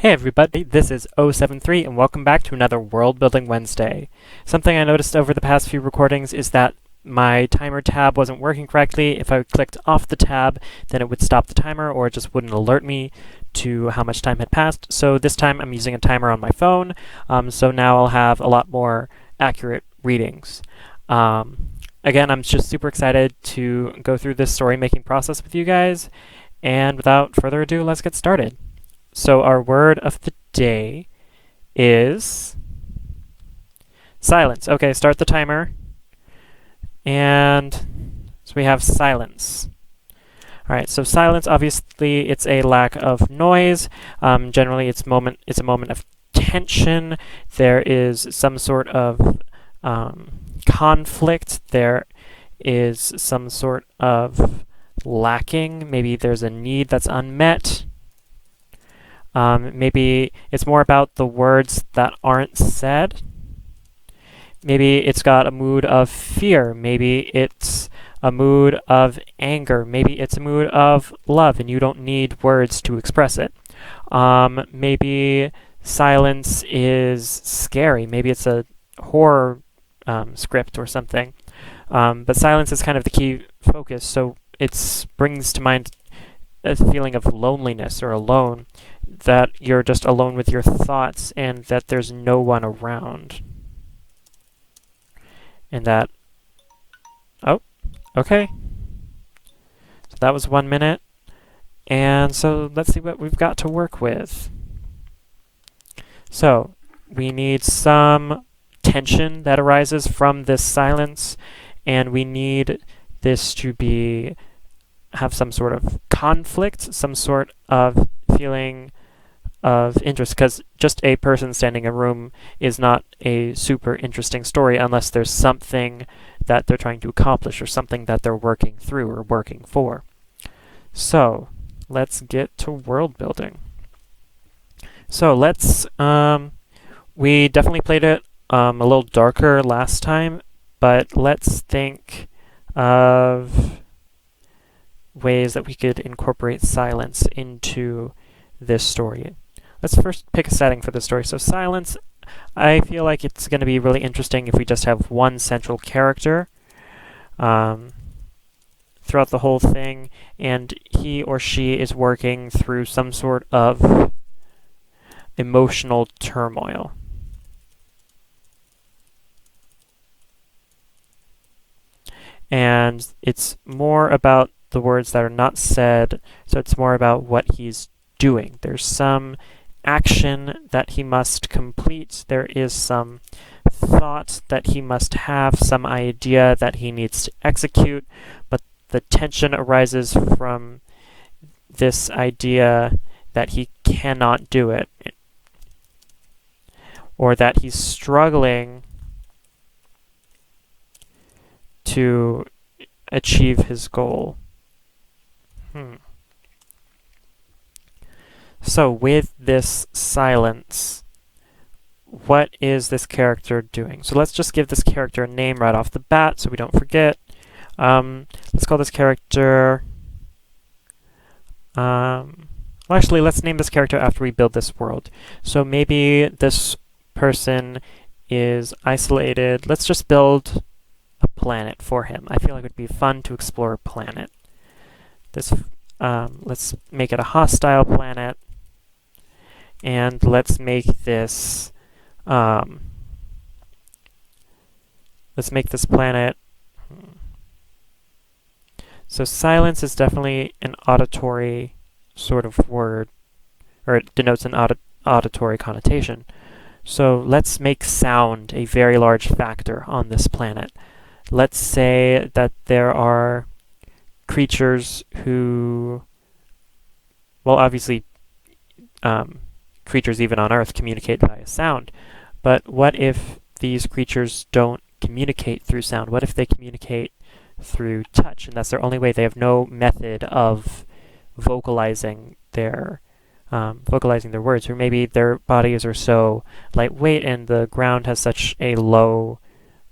Hey everybody, this is 073 and welcome back to another World Building Wednesday. Something I noticed over the past few recordings is that my timer tab wasn't working correctly. If I clicked off the tab, then it would stop the timer or it just wouldn't alert me to how much time had passed. So this time I'm using a timer on my phone, so now I'll have a lot more accurate readings. Again, I'm just super excited to go through this story making process with you guys, and without further ado, let's get started. So our word of the day is silence. Okay, start the timer. And so we have silence. All right, so silence, obviously, it's a lack of noise. Generally, it's a moment of tension. There is some sort of conflict. There is some sort of lacking. Maybe there's a need that's unmet. Maybe it's more about the words that aren't said. Maybe it's got a mood of fear. Maybe it's a mood of anger. Maybe it's a mood of love, and you don't need words to express it. Maybe silence is scary. Maybe it's a horror script or something. But silence is kind of the key focus, so it brings to mind a feeling of loneliness or alone, that you're just alone with your thoughts and that there's no one around. And that, oh, okay. So that was 1 minute. And so let's see what we've got to work with. So we need some tension that arises from this silence, and we need this to have some sort of conflict, some sort of feeling of interest, because just a person standing in a room is not a super interesting story unless there's something that they're trying to accomplish or something that they're working through or working for. So let's get to world building. So we definitely played it a little darker last time, but let's think of ways that we could incorporate silence into this story. Let's first pick a setting for the story. So silence, I feel like it's going to be really interesting if we just have one central character throughout the whole thing, and he or she is working through some sort of emotional turmoil. And it's more about the words that are not said, so it's more about what he's doing. There's some action that he must complete. There is some thought that he must have, some idea that he needs to execute, but the tension arises from this idea that he cannot do it, or that he's struggling to achieve his goal. So with this silence, what is this character doing? So let's just give this character a name right off the bat so we don't forget. Let's call this character... well, actually, let's name this character after we build this world. So maybe this person is isolated. Let's just build a planet for him. I feel like it would be fun to explore a planet. Let's make it a hostile planet, and let's make this planet. So silence is definitely an auditory sort of word, or it denotes an auditory connotation. So let's make sound a very large factor on this planet. Let's say that there are creatures who, well, obviously creatures even on Earth communicate via sound, but what if these creatures don't communicate through sound? What if they communicate through touch, and that's their only way? They have no method of vocalizing their words, or maybe their bodies are so lightweight and the ground has such a low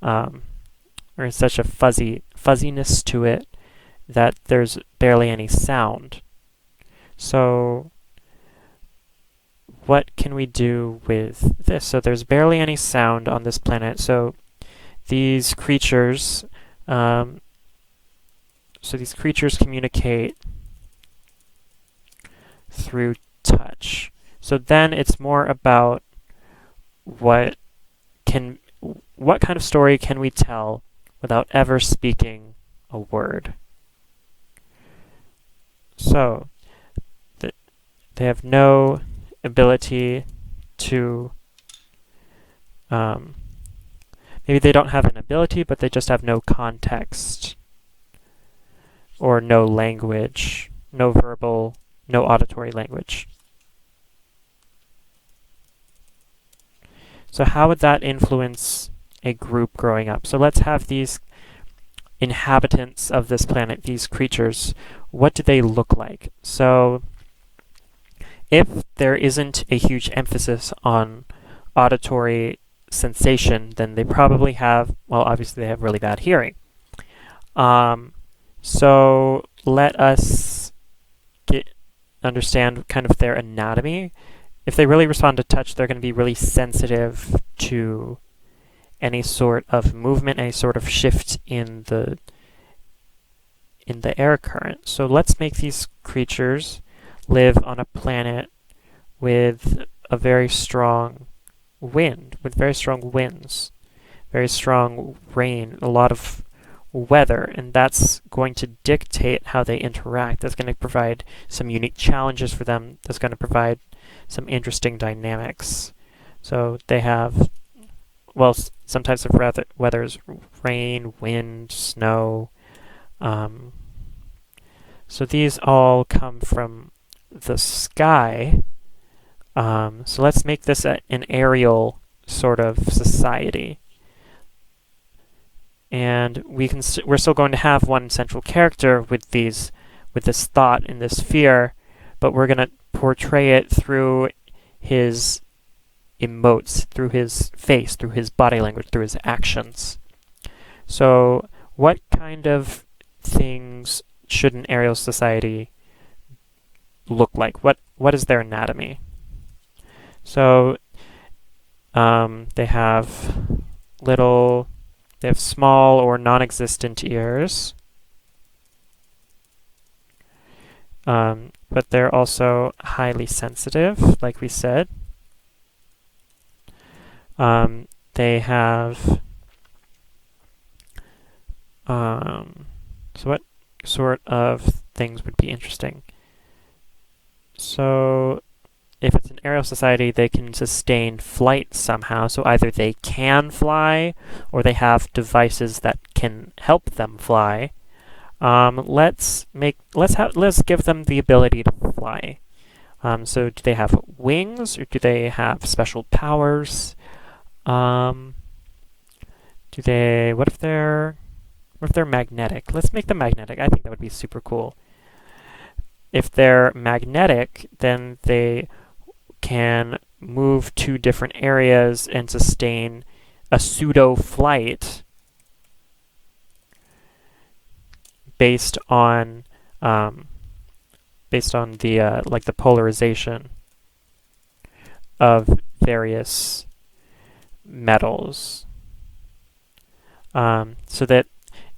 or such a fuzziness to it that there's barely any sound. So what can we do with this? So there's barely any sound on this planet, so these creatures communicate through touch. So then it's more about what kind of story can we tell without ever speaking a word. So they have no ability to maybe they don't have an ability, but they just have no context or no language, no verbal, no auditory language. So how would that influence a group growing up? So let's have these inhabitants of this planet, these creatures. What do they look like? So if there isn't a huge emphasis on auditory sensation, then they probably have, well, obviously they have really bad hearing. So let us understand kind of their anatomy. If they really respond to touch, they're going to be really sensitive to any sort of movement, any sort of shift in the air current. So let's make these creatures live on a planet with a very strong wind, with very strong winds, very strong rain, a lot of weather, and that's going to dictate how they interact. That's going to provide some unique challenges for them. That's going to provide some interesting dynamics. So they have, well, some types of weather is rain, wind, snow. So these all come from the sky. So let's make this an aerial sort of society. And we're still going to have one central character with this thought and this fear, but we're going to portray it through his emotes, through his face, through his body language, through his actions. So what kind of things should an aerial society look like? What is their anatomy? So they have small or non-existent ears, but they're also highly sensitive, like we said. They have, so what sort of things would be interesting? So if it's an aerial society, they can sustain flight somehow. So either they can fly, or they have devices that can help them fly. Let's give them the ability to fly. So do they have wings, or do they have special powers? What if they're magnetic? Let's make them magnetic. I think that would be super cool. If they're magnetic, then they can move to different areas and sustain a pseudo flight based on the like the polarization of various metals. So that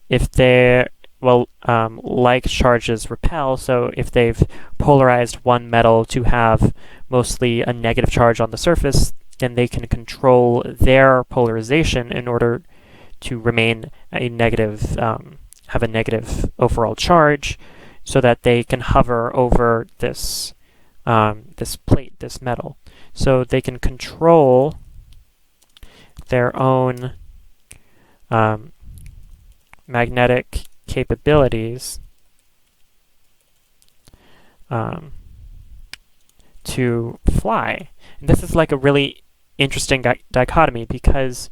if they're like charges repel, so if they've polarized one metal to have mostly a negative charge on the surface, then they can control their polarization in order to remain a negative, have a negative overall charge, so that they can hover over this plate, this metal. So they can control their own magnetic capabilities to fly. And this is like a really interesting dichotomy, because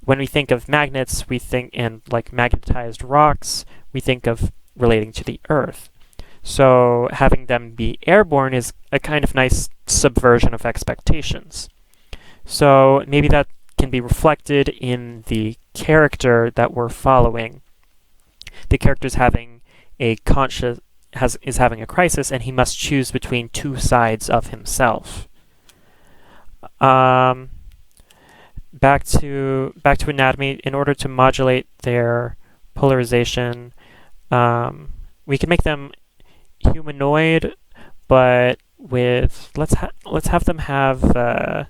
when we think of magnets, and like magnetized rocks, we think of relating to the Earth. So having them be airborne is a kind of nice subversion of expectations. So maybe that can be reflected in the character that we're following. The character's having is having a crisis, and he must choose between two sides of himself. Um, back to anatomy. In order to modulate their polarization, we can make them humanoid, but with let's have them have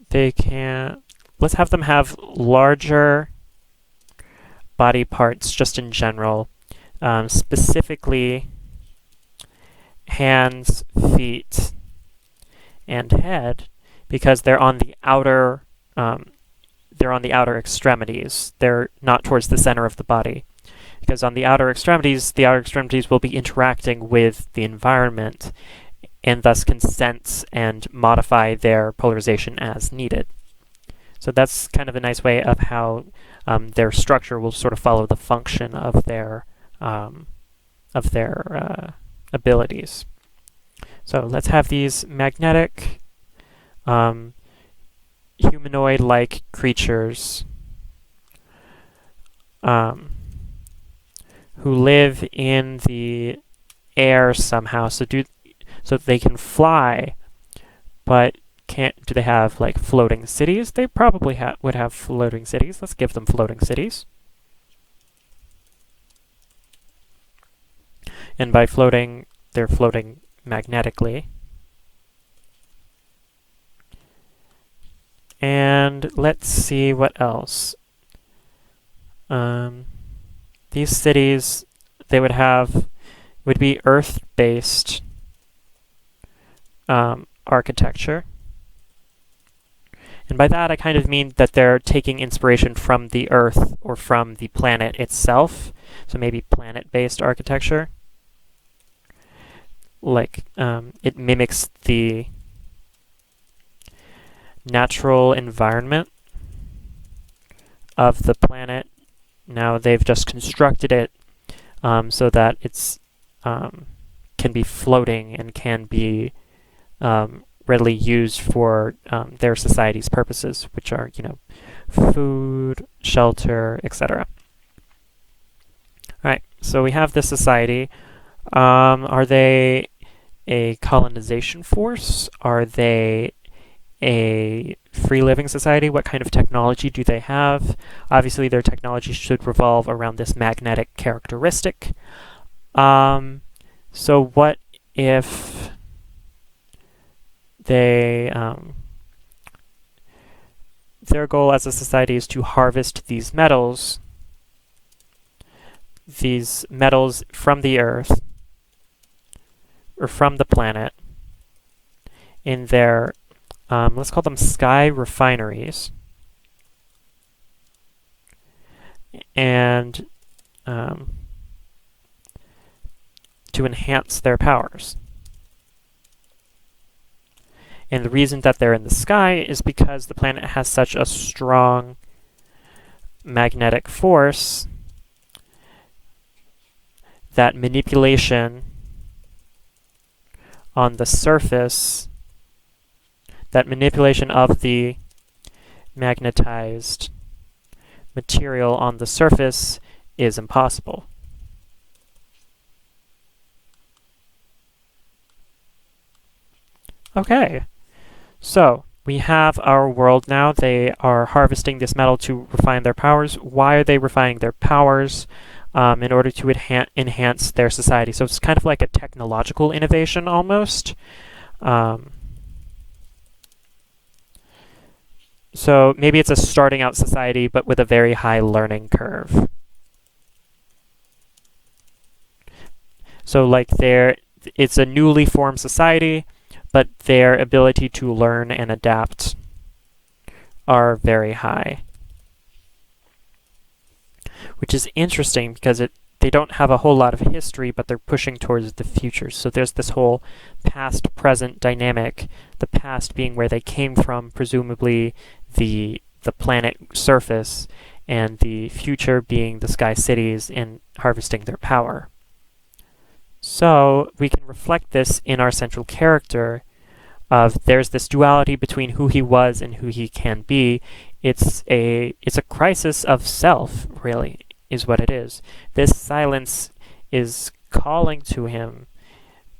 they can let's have them have larger body parts just in general, specifically hands, feet, and head, because they're on the outer extremities. They're not towards the center of the body, because on the outer extremities will be interacting with the environment and thus can sense and modify their polarization as needed. So that's kind of a nice way of how their structure will sort of follow the function of their abilities. So let's have these magnetic, humanoid-like creatures who live in the air somehow. So they can fly, but do they have like floating cities? They probably would have floating cities. Let's give them floating cities. And by floating, they're floating magnetically. And let's see what else. These cities, would be Earth-based architecture. And by that, I kind of mean that they're taking inspiration from the Earth or from the planet itself. So maybe planet-based architecture. Like, it mimics the natural environment of the planet. Now they've just constructed it so that it's can be floating and can be readily used for their society's purposes, which are, food, shelter, etc. All right, so we have this society. Are they a colonization force? Are they a free living society? What kind of technology do they have? Obviously, their technology should revolve around this magnetic characteristic. So what if their goal as a society is to harvest these metals from the Earth or from the planet in their, let's call them sky refineries, and to enhance their powers. And the reason that they're in the sky is because the planet has such a strong magnetic force that manipulation on the surface, that manipulation of the magnetized material on the surface is impossible. Okay, so we have our world now. They are harvesting this metal to refine their powers. Why are they refining their powers? In order to enhance their society. So it's kind of like a technological innovation almost. So maybe it's a starting out society, but with a very high learning curve. So like it's a newly formed society, but their ability to learn and adapt are very high. Which is interesting because they don't have a whole lot of history, but they're pushing towards the future. So there's this whole past-present dynamic, the past being where they came from, presumably the planet surface, and the future being the sky cities and harvesting their power. So we can reflect this in our central character of there's this duality between who he was and who he can be. It's a crisis of self, really, is what it is. This silence is calling to him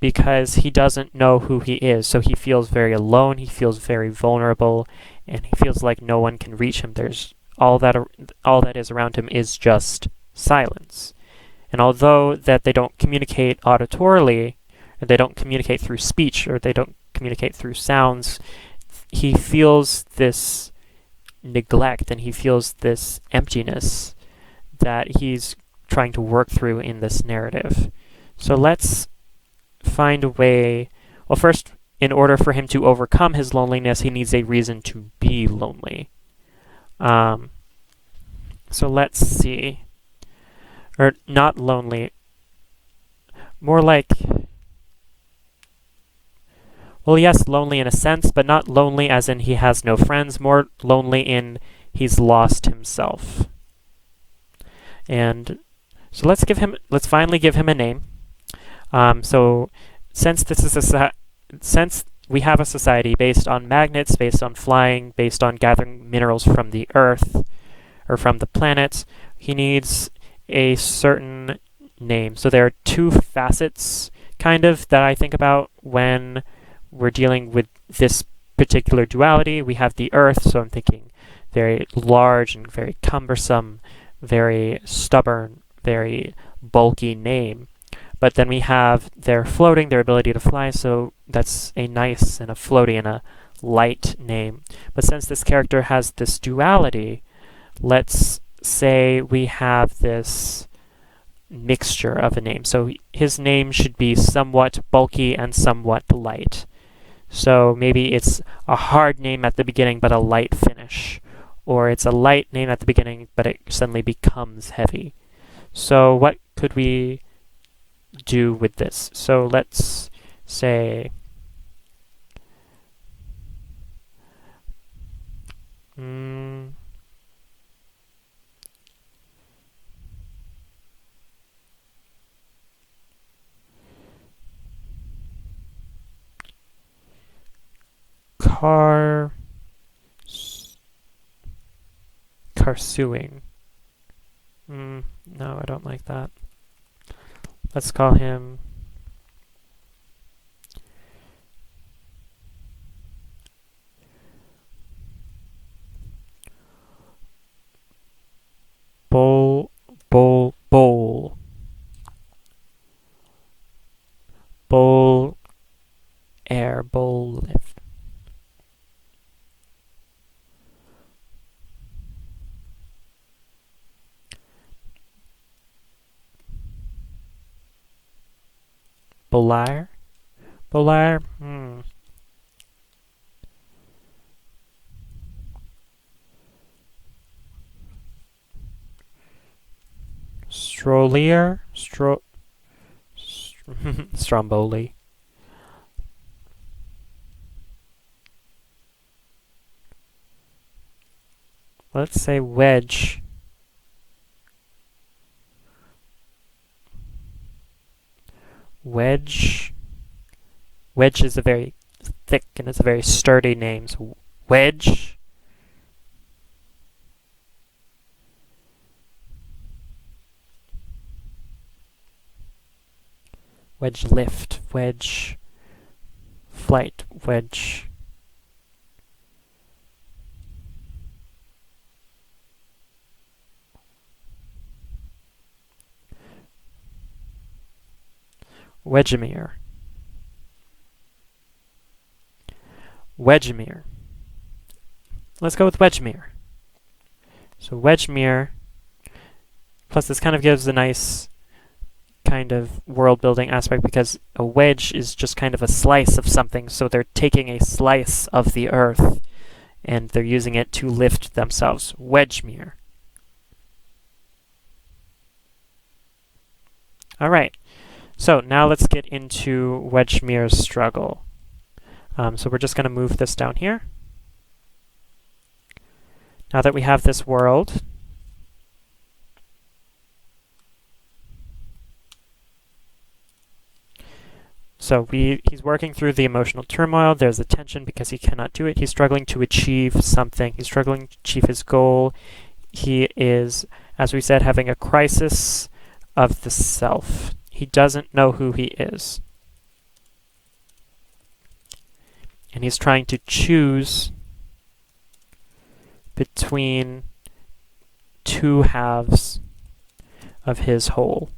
because he doesn't know who he is. So he feels very alone, he feels very vulnerable, and he feels like no one can reach him. There's all that is around him is just silence. And although that they don't communicate auditorily, or they don't communicate through speech, or they don't communicate through sounds, he feels this neglect and he feels this emptiness that he's trying to work through in this narrative. So let's find a way. Well, first, in order for him to overcome his loneliness, he needs a reason to be lonely. So let's see. Or not lonely. More like, well, yes, lonely in a sense, but not lonely as in he has no friends. More lonely in he's lost himself. And so let's finally give him a name. So since we have a society based on magnets, based on flying, based on gathering minerals from the earth or from the planet, he needs a certain name. So there are two facets kind of that I think about when we're dealing with this particular duality. We have the earth, so I'm thinking very large and very cumbersome, very stubborn, very bulky name. But then we have their floating, their ability to fly, so that's a nice and a floaty and a light name. But since this character has this duality, let's say we have this mixture of a name. So his name should be somewhat bulky and somewhat light. So maybe it's a hard name at the beginning but a light finish. Or it's a light name at the beginning but it suddenly becomes heavy. So what could we do with this? So let's say Carsuing. No, I don't like that. Let's call him Bowl lift. Bolar? Strolier? Stromboli. Let's say Wedge. Wedge is a very thick and it's a very sturdy name. So Wedge. Wedge lift, wedge flight, wedge. Wedgemir. Let's go with Wedgemir. So Wedgemir, plus this kind of gives a nice kind of world building aspect because a wedge is just kind of a slice of something, so they're taking a slice of the earth and they're using it to lift themselves. Wedgemir. Alright, so now let's get into Wedgemir's struggle. So we're just going to move this down here. Now that we have this world, so he's working through the emotional turmoil. There's a tension because he cannot do it. He's struggling to achieve something. He's struggling to achieve his goal. He is, as we said, having a crisis of the self. He doesn't know who he is. and he's trying to choose between two halves of his whole.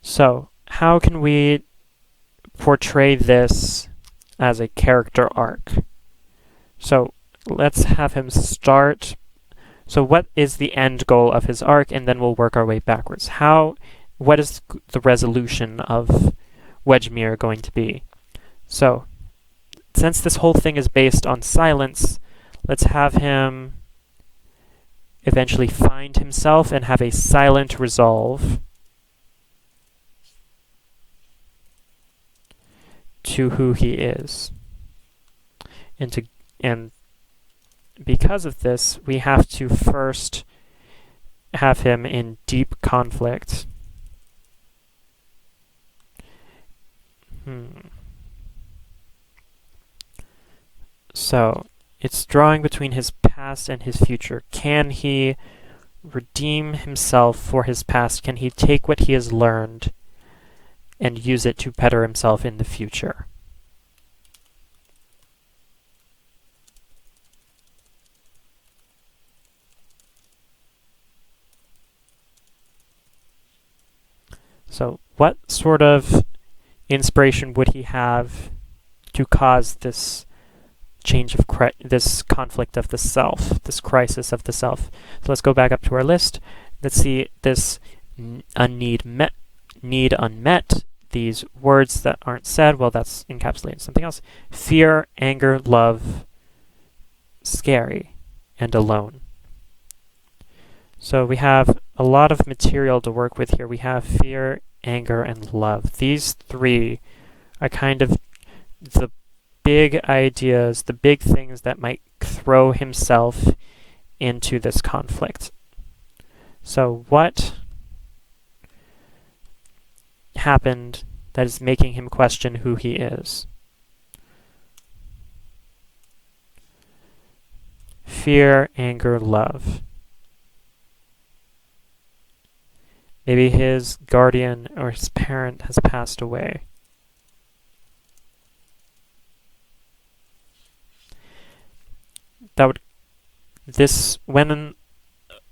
So, how can we portray this as a character arc? So, let's have him start. So, what is the end goal of his arc? And then we'll work our way backwards. What is the resolution of Wedgemir going to be? So, since this whole thing is based on silence, let's have him eventually find himself and have a silent resolve to who he is. And because of this, we have to first have him in deep conflict. So, it's drawing between his past and his future. Can he redeem himself for his past? Can he take what he has learned and use it to better himself in the future? So, what sort of inspiration would he have to cause this change of this conflict of the self, this crisis of the self? So let's go back up to our list. Let's see this need unmet, these words that aren't said. Well, that's encapsulated in something else. Fear, anger, love, scary, and alone. So we have a lot of material to work with here. We have fear, anger, and love. These three are kind of the big ideas, the big things that might throw himself into this conflict. So what happened that is making him question who he is? Fear, anger, love. Maybe his guardian or his parent has passed away. When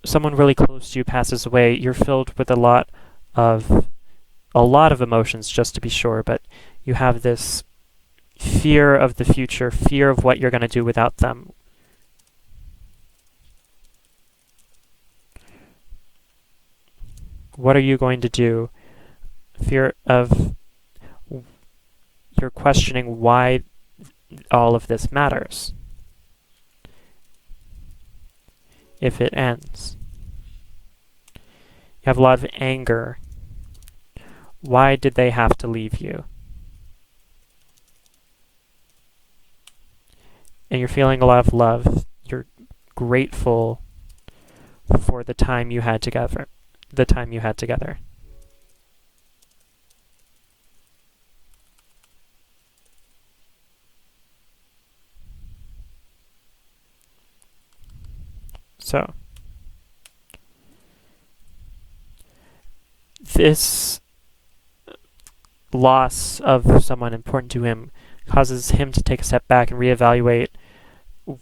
someone really close to you passes away, you're filled with a lot of emotions, just to be sure, but you have this fear of the future, fear of what you're going to do without them. What are you going to do? Fear of you're questioning why all of this matters if it ends. You have a lot of anger. Why did they have to leave you? And you're feeling a lot of love. You're grateful for the time you had together. So, this loss of someone important to him causes him to take a step back and reevaluate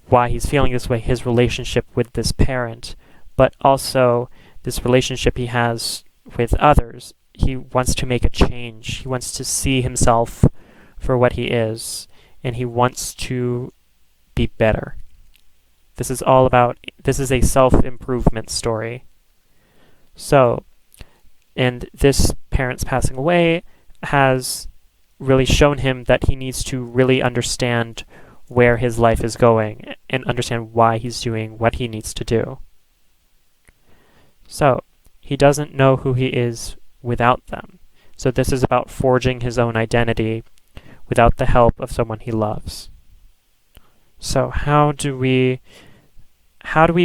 why he's feeling this way, his relationship with this parent, but also this relationship he has with others. He wants to make a change. He wants to see himself for what he is, and he wants to be better. This is a self-improvement story. So, and this parent's passing away has really shown him that he needs to really understand where his life is going and understand why he's doing what he needs to do. So, he doesn't know who he is without them. So this is about forging his own identity without the help of someone he loves. So how do we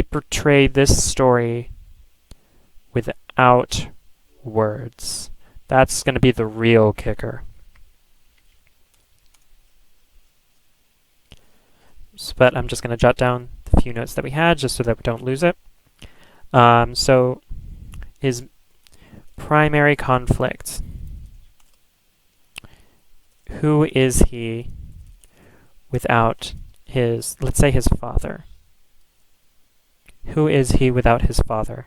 portray this story without words? That's going to be the real kicker. But I'm just going to jot down the few notes that we had just so that we don't lose it. So his primary conflict Who is he without his, let's say, his father? Who is he without his father?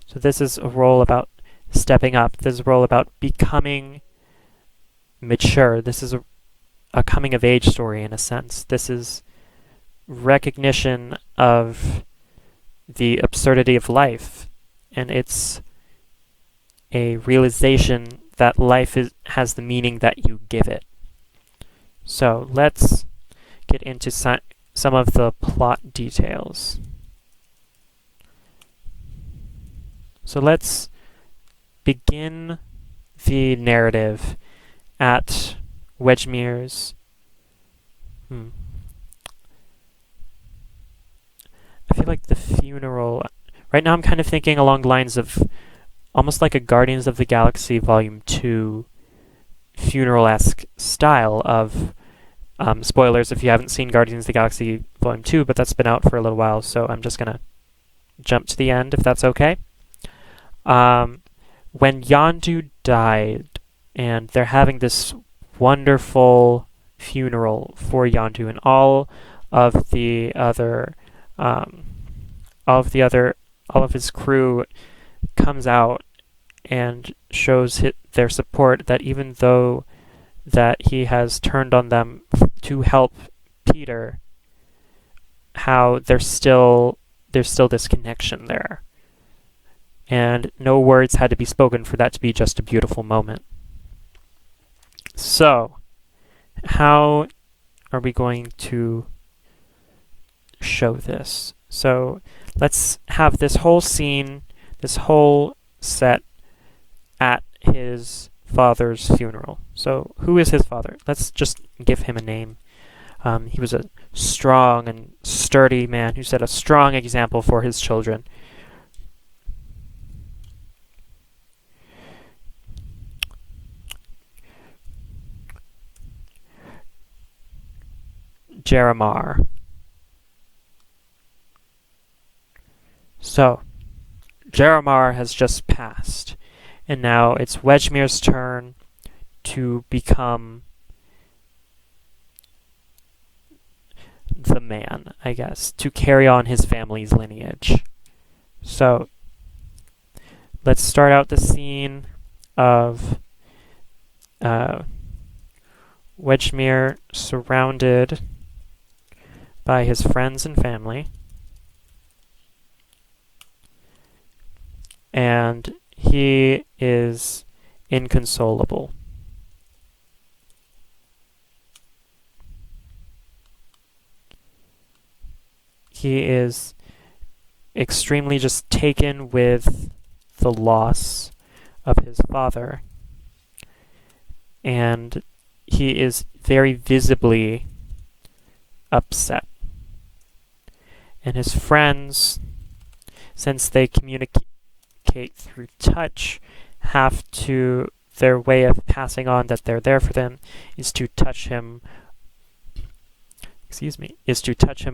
So this is a role about stepping up. This is a role about becoming mature. This is a coming of age story in a sense. This is recognition of the absurdity of life, and it's a realization that life has the meaning that you give it. So let's get into some of the plot details. So let's begin the narrative at Wedgemir's. I feel like the funeral. Right now I'm kind of thinking along the lines of almost like a Guardians of the Galaxy Volume 2 funeral-esque style of spoilers if you haven't seen Guardians of the Galaxy Volume 2, but that's been out for a little while, so I'm just going to jump to the end if that's okay. When Yondu died, and they're having this wonderful funeral for Yondu, and all of his crew comes out and shows their support, that even though that he has turned on them to help Peter, how there's still this connection there. And no words had to be spoken for that to be just a beautiful moment. So, how are we going to show this? So, let's have this whole scene, this whole set at his father's funeral. So, who is his father? Let's just give him a name. He was a strong and sturdy man who set a strong example for his children. Jeremiah. So, Jeremiah has just passed, and now it's Wedgemir's turn to become the man, I guess, to carry on his family's lineage. So, let's start out the scene of Wedgemir surrounded by his friends and family, and he is inconsolable. He is extremely just taken with the loss of his father, and he is very visibly upset. And his friends, since they communicate through touch, their way of passing on that they're there for them is to touch him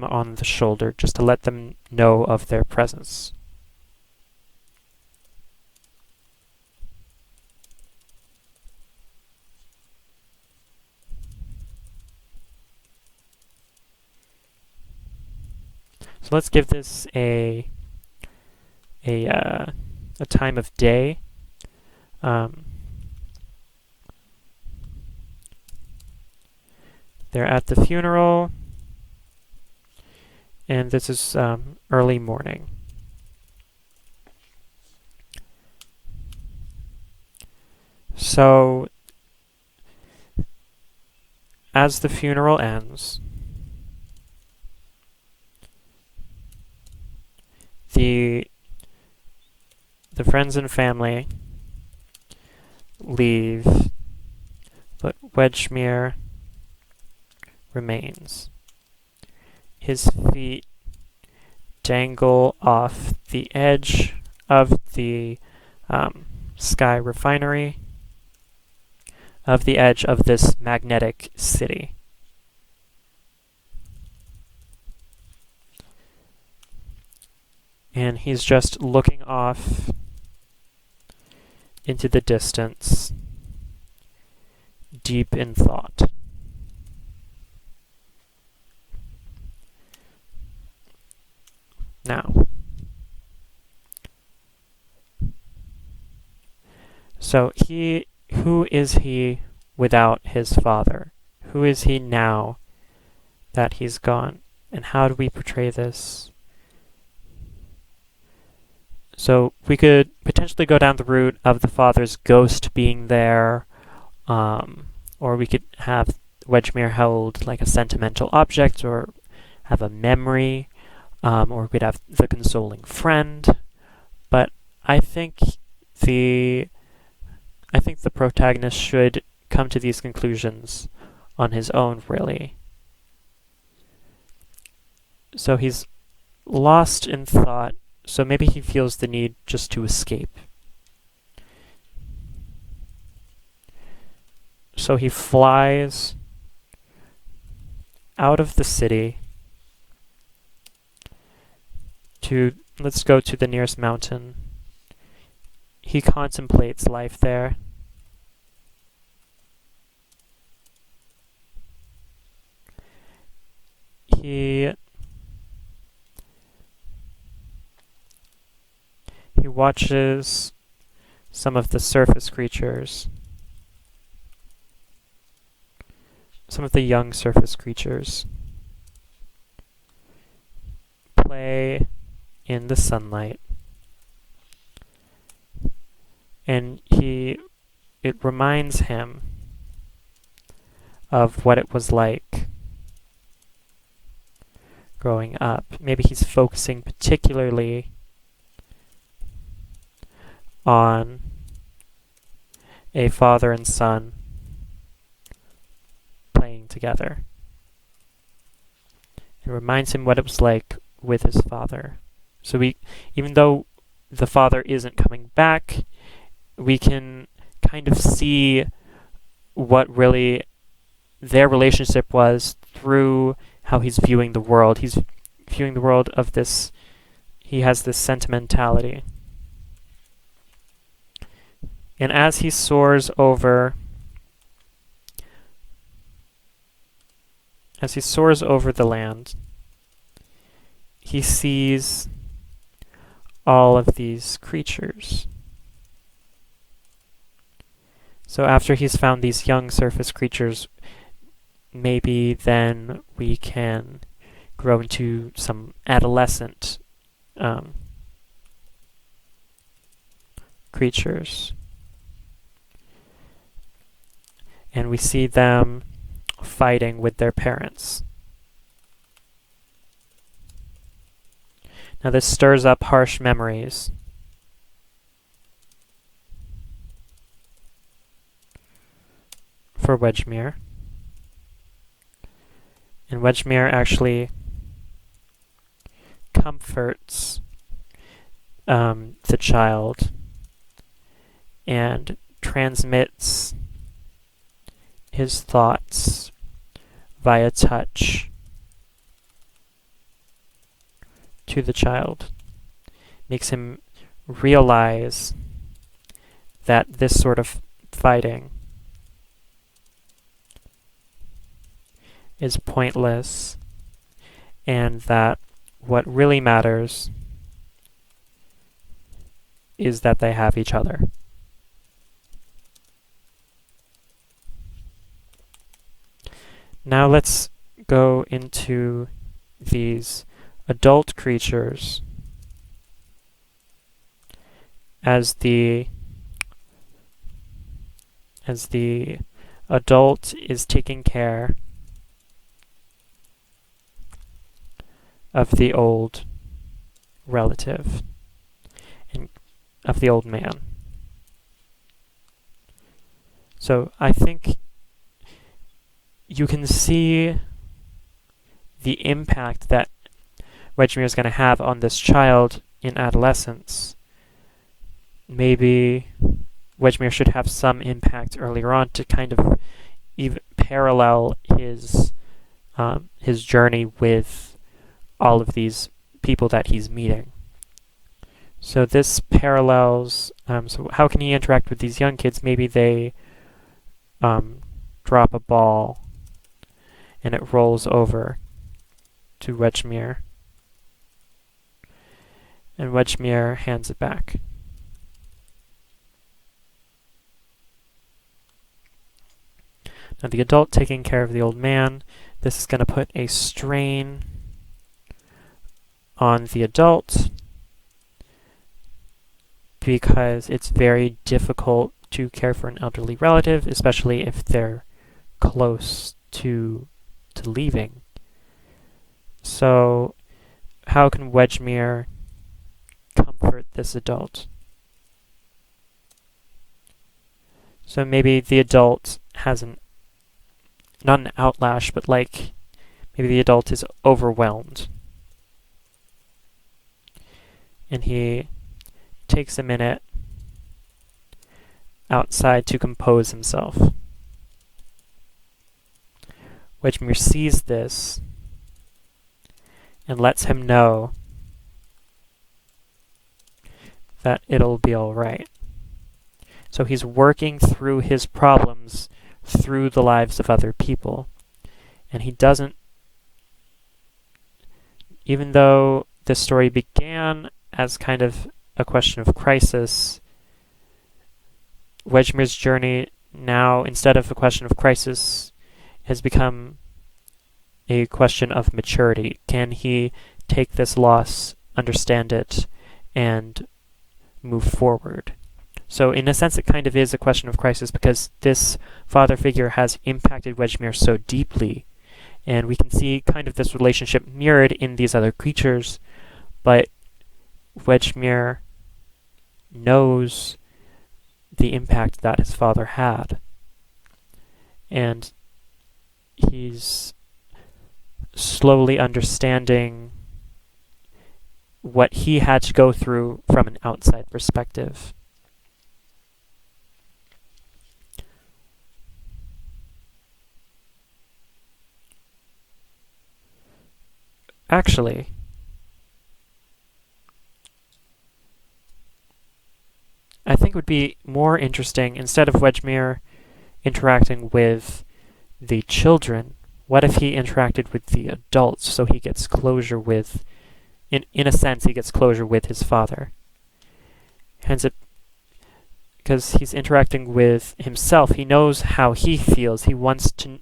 on the shoulder, just to let them know of their presence. So let's give this a time of day. They're at the funeral, and this is early morning. So, as the funeral ends, the friends and family leave, but Wedgemir remains. His feet dangle off the edge of the sky refinery, of the edge of this magnetic city. And he's just looking off into the distance, deep in thought. Now, so who is he without his father? Who is he now that he's gone? And how do we portray this? So we could potentially go down the route of the father's ghost being there, or we could have Wedgemir held like a sentimental object, or have a memory, or we could have the consoling friend. But I think the protagonist should come to these conclusions on his own, really. So he's lost in thought, so maybe he feels the need just to escape. So he flies out of the city to, let's go to the nearest mountain. He contemplates life there. He watches some of the surface creatures, some of the young surface creatures, play in the sunlight. And it reminds him of what it was like growing up. Maybe he's focusing particularly on a father and son playing together. It reminds him what it was like with his father. So even though the father isn't coming back, we can kind of see what really their relationship was through how he's viewing the world. He's viewing the world of this, he has this sentimentality. And as he soars over the land, he sees all of these creatures. So after he's found these young surface creatures, maybe then we can grow into some adolescent creatures. And we see them fighting with their parents. Now this stirs up harsh memories. For Wedgemir. And Wedgemir actually comforts the child and transmits his thoughts via touch to the child. Makes him realize that this sort of fighting is pointless, and that what really matters is that they have each other. Now let's go into these adult creatures as the adult is taking care of the old relative and of the old man. So I think you can see the impact that Wedgemir is going to have on this child in adolescence. Maybe Wedgemir should have some impact earlier on to kind of even parallel his journey with all of these people that he's meeting. So this parallels, so how can he interact with these young kids? Maybe they drop a ball and it rolls over to Wedgemir, and Wedgemir hands it back. Now the adult taking care of the old man, this is going to put a strain on the adult because it's very difficult to care for an elderly relative, especially if they're close to leaving. So how can Wedgemir comfort this adult? So maybe the adult has not an outlash, but like maybe the adult is overwhelmed. And he takes a minute outside to compose himself. Wedgemir sees this and lets him know that it'll be alright. So he's working through his problems through the lives of other people. And he doesn't, even though this story began as kind of a question of crisis, Wedgemir's journey now, instead of a question of crisis, has become a question of maturity. Can he take this loss, understand it, and move forward? So in a sense, it kind of is a question of crisis because this father figure has impacted Wedgemir so deeply. And we can see kind of this relationship mirrored in these other creatures, but Wedgemir knows the impact that his father had. And he's slowly understanding what he had to go through from an outside perspective. Actually, I think it would be more interesting, instead of Wedgemir interacting with the children, what if he interacted with the adults so he gets closure with, in a sense, he gets closure with his father. Hence it, because he's interacting with himself, he knows how he feels. He wants to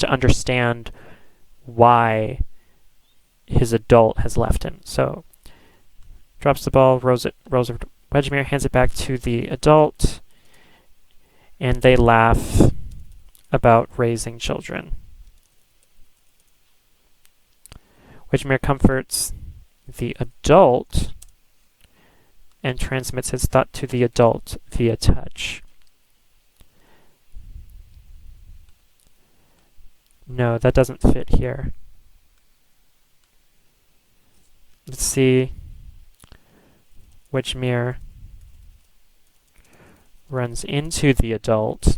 understand why his adult has left him. So drops the ball, rolls over to Wedgemir, hands it back to the adult, and they laugh about raising children. Wedgemir comforts the adult and transmits his thought to the adult via touch. No, that doesn't fit here. Let's see. Wedgemir runs into the adult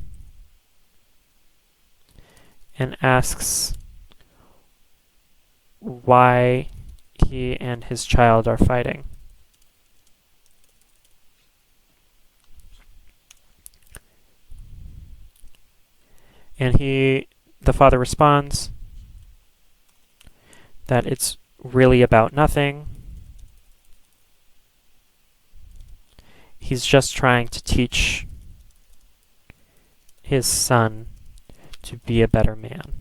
and asks why he and his child are fighting. And the father responds that it's really about nothing. He's just trying to teach his son to be a better man.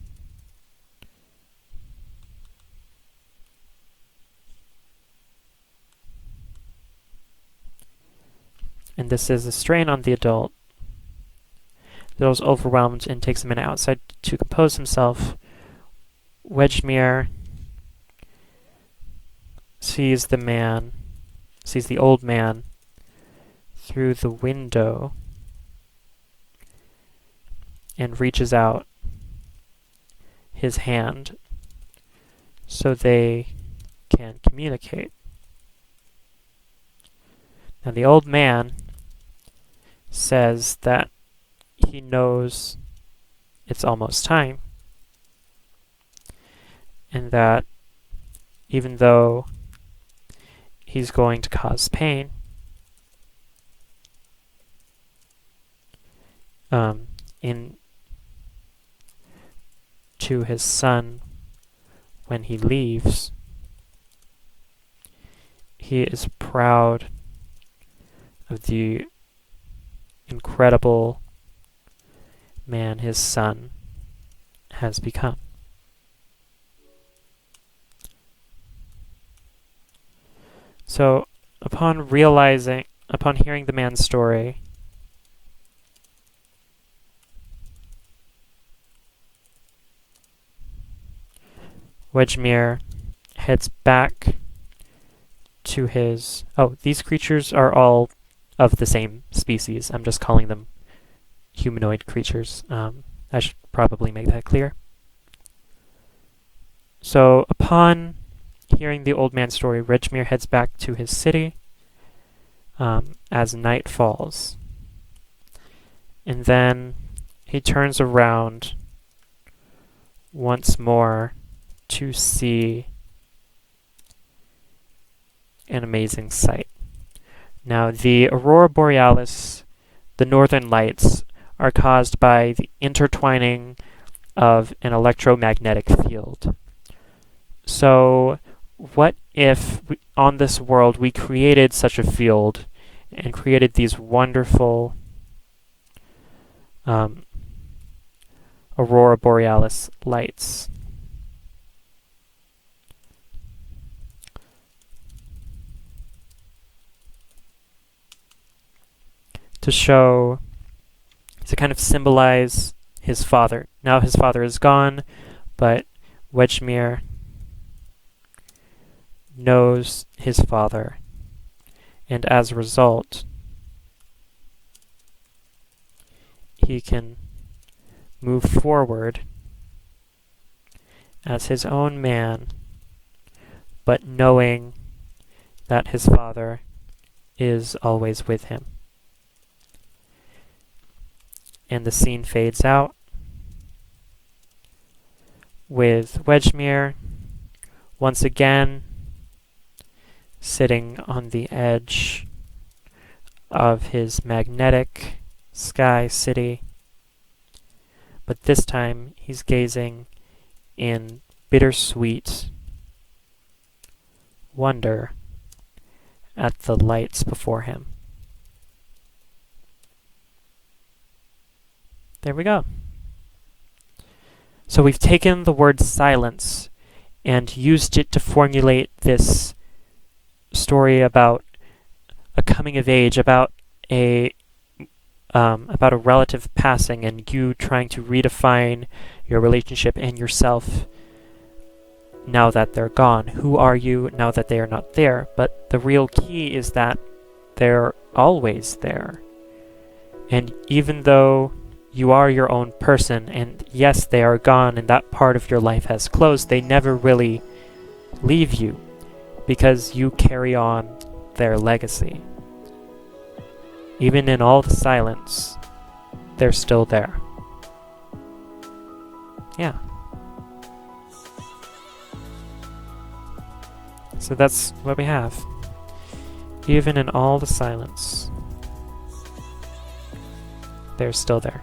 And this is a strain on the adult. The adult's overwhelmed and takes a minute outside to compose himself. Wedgemir sees the old man through the window and reaches out his hand so they can communicate. Now the old man says that he knows it's almost time, and that even though he's going to cause pain in to his son when he leaves. He is proud of the incredible man his son has become. So, upon hearing the man's story, Wedgemir heads back to his... Oh, these creatures are all of the same species. I'm just calling them humanoid creatures. I should probably make that clear. So, upon hearing the old man's story, Wedgemir heads back to his city as night falls. And then he turns around once more to see an amazing sight. Now, the Aurora Borealis, the northern lights, are caused by the intertwining of an electromagnetic field. So, what if on this world we created such a field and created these wonderful Aurora Borealis lights? To kind of symbolize his father. Now his father is gone, but Wedgemir knows his father, and as a result, he can move forward as his own man, but knowing that his father is always with him. And the scene fades out with Wedgemir once again sitting on the edge of his magnetic sky city, but this time he's gazing in bittersweet wonder at the lights before him. There we go. So we've taken the word silence and used it to formulate this story about a coming of age, about a relative passing, and you trying to redefine your relationship and yourself now that they're gone. Who are you now that they are not there? But the real key is that they're always there. And even though you are your own person, and yes, they are gone and that part of your life has closed, they never really leave you because you carry on their legacy. Even in all the silence, they're still there. Yeah. So that's what we have. Even in all the silence, they're still there.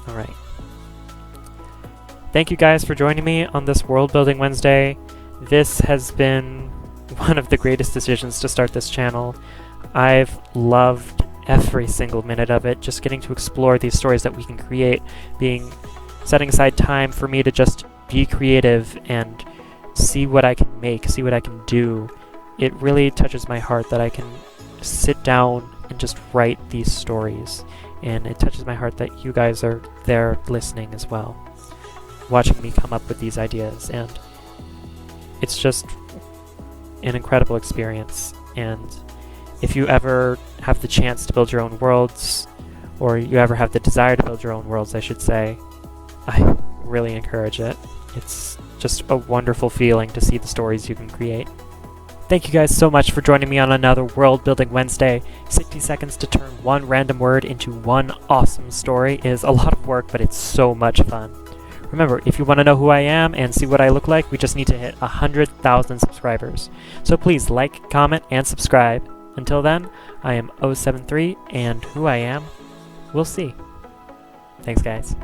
Alright. Thank you guys for joining me on this World Building Wednesday. This has been one of the greatest decisions to start this channel. I've loved every single minute of it, just getting to explore these stories that we can create, setting aside time for me to just be creative and see what I can make, see what I can do. It really touches my heart that I can sit down and just write these stories. And it touches my heart that you guys are there listening as well, watching me come up with these ideas. And it's just an incredible experience. And if you ever have the chance to build your own worlds, or you ever have the desire to build your own worlds, I should say, I really encourage it. It's just a wonderful feeling to see the stories you can create. Thank you guys so much for joining me on another World Building Wednesday. 60 seconds to turn one random word into one awesome story is a lot of work, but it's so much fun. Remember, if you want to know who I am and see what I look like, we just need to hit 100,000 subscribers. So please like, comment, and subscribe. Until then, I am 073, and who I am, we'll see. Thanks, guys.